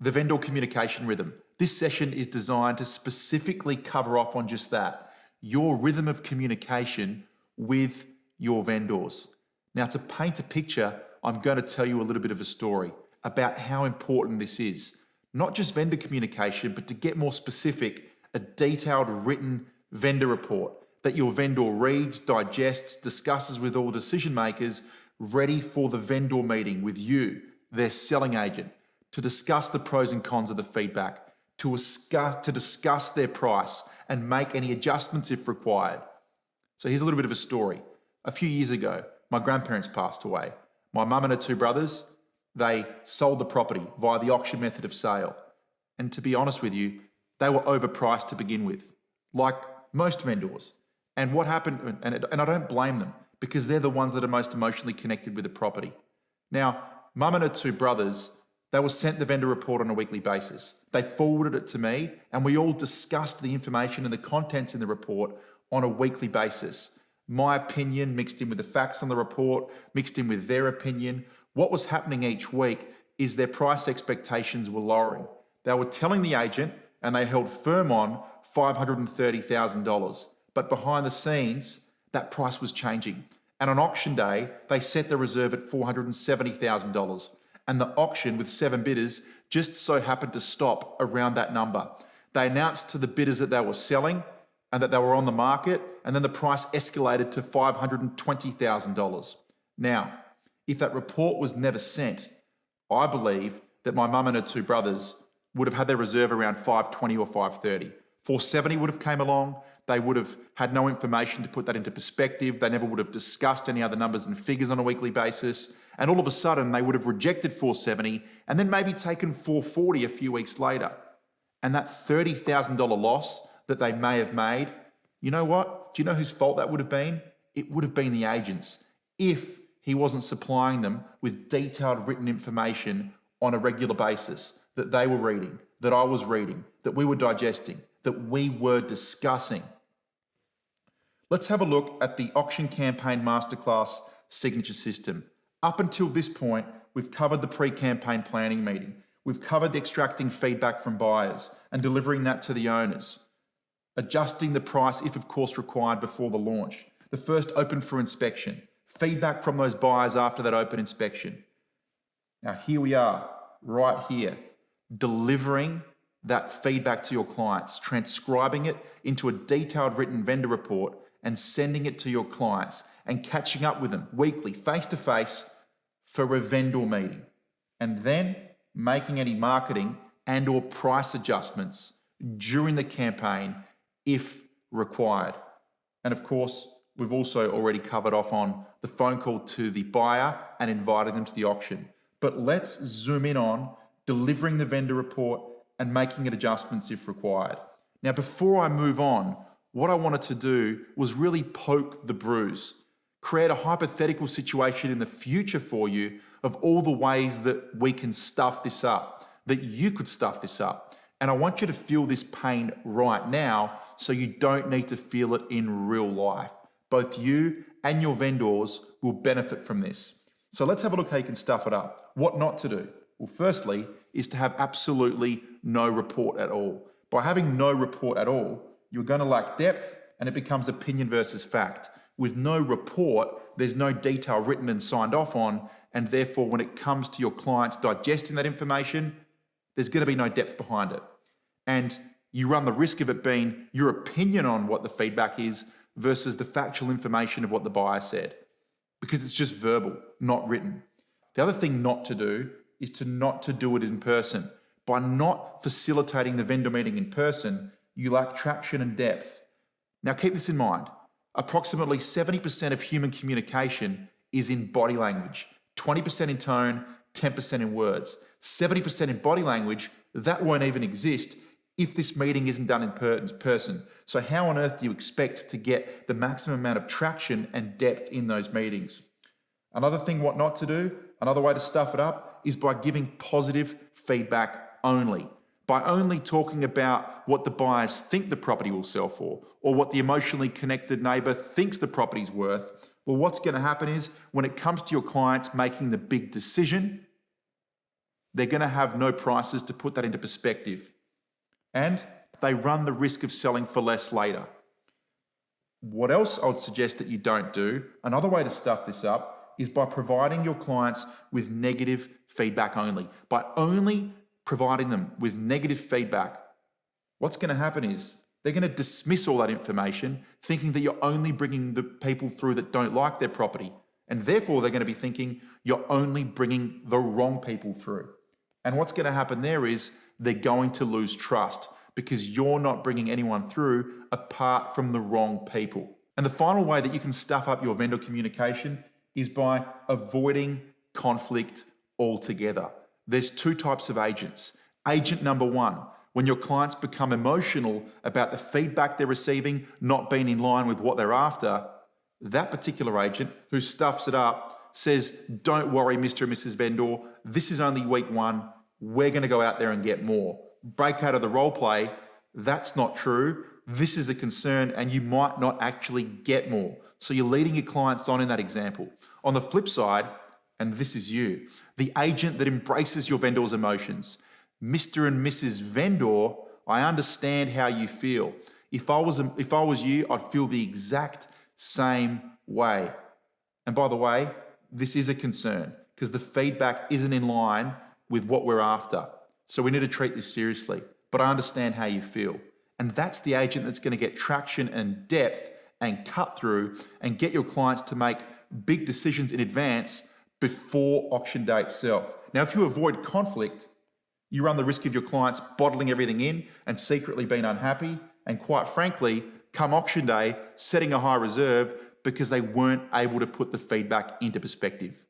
the vendor communication rhythm. This session is designed to specifically cover off on just that, your rhythm of communication with your vendors. Now, to paint a picture, I'm going to tell you a little bit of a story about how important this is. Not just vendor communication, but to get more specific, a detailed written vendor report that your vendor reads, digests, discusses with all decision makers, ready for the vendor meeting with you, their selling agent, to discuss the pros and cons of the feedback, to discuss their price and make any adjustments if required. So here's a little bit of a story. A few years ago, my grandparents passed away. My mum and her two brothers, they sold the property via the auction method of sale. And to be honest with you, they were overpriced to begin with, like most vendors. And what happened, and I don't blame them, because they're the ones that are most emotionally connected with the property. Now, mum and her two brothers, they were sent the vendor report on a weekly basis. They forwarded it to me, and we all discussed the information and the contents in the report on a weekly basis. My opinion mixed in with the facts on the report, mixed in with their opinion. What was happening each week is their price expectations were lowering. They were telling the agent, and they held firm on $530,000. But behind the scenes, that price was changing. And on auction day, they set the reserve at $470,000. And the auction with 7 bidders just so happened to stop around that number. They announced to the bidders that they were selling and that they were on the market, and then the price escalated to $520,000. Now, if that report was never sent, I believe that my mum and her two brothers would have had their reserve around 520 or 530. 470 would have came along. They would have had no information to put that into perspective. They never would have discussed any other numbers and figures on a weekly basis. And all of a sudden, they would have rejected 470 and then maybe taken 440 a few weeks later. And that $30,000 loss that they may have made, you know what? Do you know whose fault that would have been? It would have been the agent's, if he wasn't supplying them with detailed written information on a regular basis that they were reading, that I was reading, that we were digesting, that we were discussing. Let's have a look at the Auction Campaign Masterclass signature system. Up until this point, we've covered the pre-campaign planning meeting. We've covered extracting feedback from buyers and delivering that to the owners. Adjusting the price if of course required before the launch. The first open for inspection. Feedback from those buyers after that open inspection. Now here we are, right here, delivering that feedback to your clients, transcribing it into a detailed written vendor report and sending it to your clients and catching up with them weekly, face-to-face for a vendor meeting. And then making any marketing and or price adjustments during the campaign if required. And of course, we've also already covered off on the phone call to the buyer and inviting them to the auction. But let's zoom in on delivering the vendor report and making it adjustments if required. Now, before I move on, what I wanted to do was really poke the bruise, create a hypothetical situation in the future for you of all the ways that we can stuff this up, that you could stuff this up. And I want you to feel this pain right now so you don't need to feel it in real life. Both you and your vendors will benefit from this. So let's have a look how you can stuff it up. What not to do? Well, firstly, is to have absolutely no report at all. By having no report at all, you're going to lack depth and it becomes opinion versus fact. With no report, there's no detail written and signed off on, and therefore when it comes to your clients digesting that information, there's going to be no depth behind it. And you run the risk of it being your opinion on what the feedback is versus the factual information of what the buyer said, because it's just verbal, not written. The other thing not to do is to not to do it in person. By not facilitating the vendor meeting in person, you lack traction and depth. Now keep this in mind. Approximately 70% of human communication is in body language, 20% in tone, 10% in words. 70% in body language, that won't even exist if this meeting isn't done in person. So how on earth do you expect to get the maximum amount of traction and depth in those meetings? Another thing what not to do, another way to stuff it up is by giving positive feedback only. By only talking about what the buyers think the property will sell for or what the emotionally connected neighbour thinks the property's worth. Well, what's going to happen is when it comes to your clients making the big decision, they're going to have no prices to put that into perspective. And they run the risk of selling for less later. What else I would suggest that you don't do, another way to stuff this up, is by providing your clients with negative feedback only. By only providing them with negative feedback, what's going to happen is they're going to dismiss all that information, thinking that you're only bringing the people through that don't like their property. And therefore, they're going to be thinking you're only bringing the wrong people through. And what's going to happen there is they're going to lose trust because you're not bringing anyone through apart from the wrong people. And the final way that you can stuff up your vendor communication is by avoiding conflict altogether. There's two types of agents. Agent number one, when your clients become emotional about the feedback they're receiving not being in line with what they're after, that particular agent who stuffs it up says, don't worry, Mr. and Mrs. Vendor, this is only week one. We're going to go out there and get more. Break out of the role play. That's not true. This is a concern and you might not actually get more. So you're leading your clients on in that example. On the flip side, and this is you, the agent that embraces your vendor's emotions. Mr. and Mrs. Vendor, I understand how you feel. If I was you, I'd feel the exact same way. And by the way, this is a concern because the feedback isn't in line with what we're after. So we need to treat this seriously, but I understand how you feel. And that's the agent that's going to get traction and depth and cut through and get your clients to make big decisions in advance before auction day itself. Now, if you avoid conflict, you run the risk of your clients bottling everything in and secretly being unhappy. And quite frankly, come auction day, setting a high reserve because they weren't able to put the feedback into perspective.